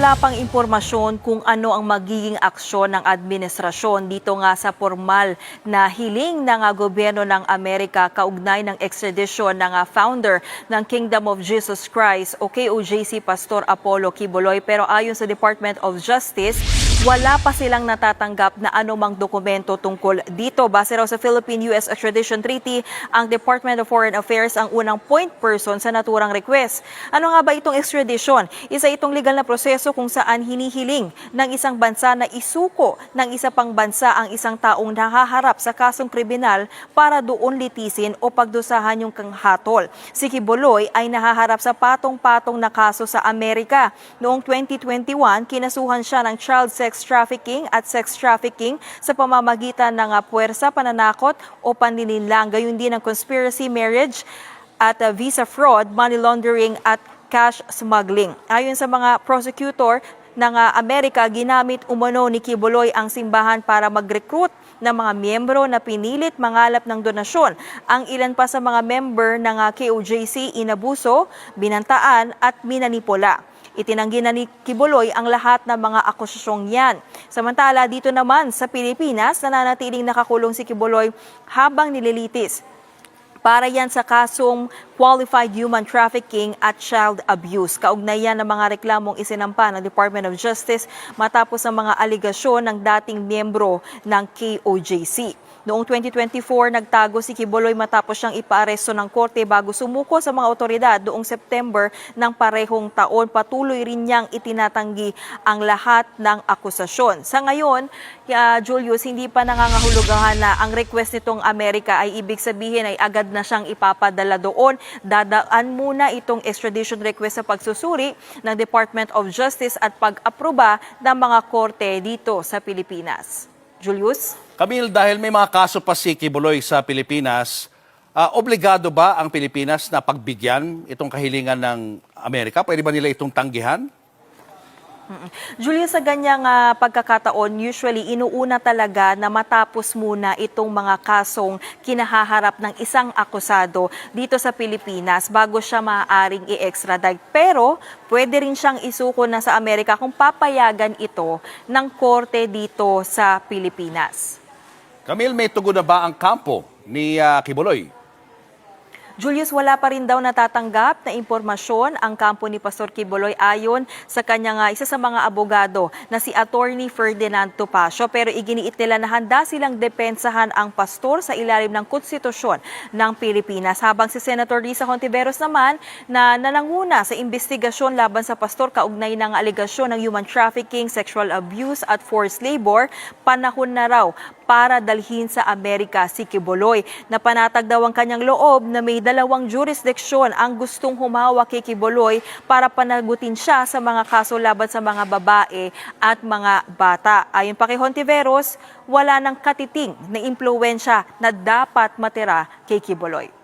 wala pang impormasyon kung ano ang magiging aksyon ng administrasyon dito nga sa formal na hiling ng gobyerno ng Amerika kaugnay ng extradition ng founder ng Kingdom of Jesus Christ o KOJC Pastor Apollo Quiboloy. Pero ayon sa Department of Justice, wala pa silang natatanggap na anumang dokumento tungkol dito. Base raw sa Philippine-US Extradition Treaty, ang Department of Foreign Affairs ang unang point person sa naturang request. Ano nga ba itong extradition? Isa itong legal na proseso kung saan hinihiling ng isang bansa na isuko ng isa pang bansa ang isang taong nahaharap sa kasong kriminal para doon litisin o pagdusahan yung kanghatol. Si Quiboloy ay nahaharap sa patong-patong na kaso sa Amerika. Noong 2021, kinasuhan siya ng child sex trafficking at sex trafficking sa pamamagitan ng puwersa, pananakot o panlilinlang, gayon din ng conspiracy, marriage at visa fraud, money laundering at cash smuggling. Ayon sa mga prosecutor ng Amerika, ginamit umano ni Quiboloy ang simbahan para mag-recruit ng mga miyembro na pinilit mangalap ng donasyon. Ang ilan pa sa mga member ng KOJC inabuso, binantaan at minanipula. Itinanggi na ni Quiboloy ang lahat ng mga akusasyong yan. Samantala, dito naman sa Pilipinas, nananatiling nakakulong si Quiboloy habang nililitis. Para yan sa kasong qualified human trafficking at child abuse. Kaugnayan ng mga reklamong isinampa ng Department of Justice matapos ang mga aligasyon ng dating miyembro ng KOJC. Noong 2024, nagtago si Quiboloy matapos siyang ipaaresto ng korte bago sumuko sa mga otoridad noong September ng parehong taon. Patuloy rin niyang itinatanggi ang lahat ng akusasyon. Sa ngayon, Julius, hindi pa nangangahulugan na ang request nitong Amerika ay ibig sabihin ay agad na siyang ipapadala doon. Dadaan muna itong extradition request sa pagsusuri ng Department of Justice at pag-aproba ng mga korte dito sa Pilipinas. Julius? Camille, dahil may mga kaso pa si Quiboloy sa Pilipinas, obligado ba ang Pilipinas na pagbigyan itong kahilingan ng Amerika? Pwede ba nila itong tanggihan? Julia, sa ganyang pagkakataon, usually inuuna talaga na matapos muna itong mga kasong kinahaharap ng isang akusado dito sa Pilipinas bago siya maaaring i-extradite. Pero pwede rin siyang isuko na sa Amerika kung papayagan ito ng korte dito sa Pilipinas. Camille, may tugon na ba ang kampo ni Quiboloy? Julius, wala pa rin daw natatanggap na impormasyon ang kampo ni Pastor Quiboloy ayon sa kanyang isa sa mga abogado na si Attorney Ferdinand Topacio. Pero iginiit nila na handa silang depensahan ang pastor sa ilalim ng konstitusyon ng Pilipinas. Habang si Senator Risa Hontiveros naman na nananguna sa investigasyon laban sa pastor kaugnay ng aligasyon ng human trafficking, sexual abuse at forced labor, panahon na raw para dalhin sa Amerika si Quiboloy. Napanatag daw ang kanyang loob na may dalawang jurisdiksyon ang gustong humawak kay Quiboloy para panagutin siya sa mga kaso laban sa mga babae at mga bata. Ayon pa kay Hontiveros, wala nang katiting na impluwensya na dapat matira kay Quiboloy.